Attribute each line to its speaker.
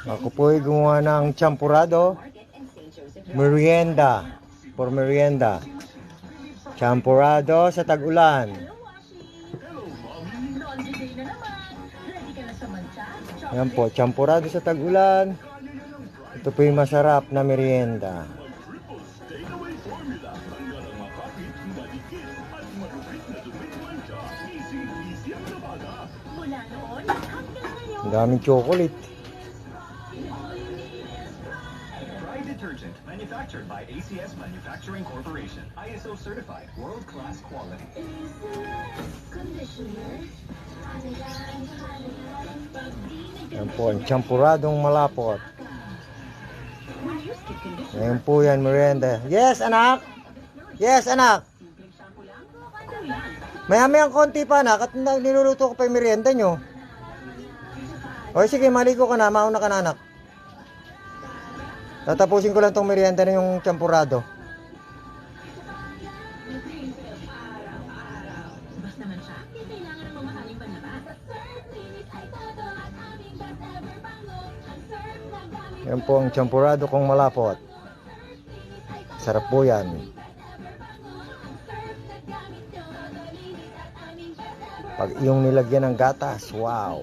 Speaker 1: Ako po'y gumawa ng champurado. Merienda. For merienda. Champurado sa tag-ulan. Yan po, champurado sa tag-ulan. Ito po yung masarap na merienda. Ang daming chocolate.
Speaker 2: Pride detergent manufactured by ACS Manufacturing Corporation. ISO certified, world-class quality.
Speaker 1: Yan po, ang champuradong malapot. Ngayon po yan, merienda. Yes, anak! Yes, anak! Maya-mayang konti pa, anak. At niluluto ko pa yung merienda nyo. O sige, maligo ka na. Mauna ka na, anak. Tatapusin ko lang tong merienda na yung champurado. Yan po ang champurado kong malapot. Sarap po yan. Pag iyong nilagyan ng gatas, wow.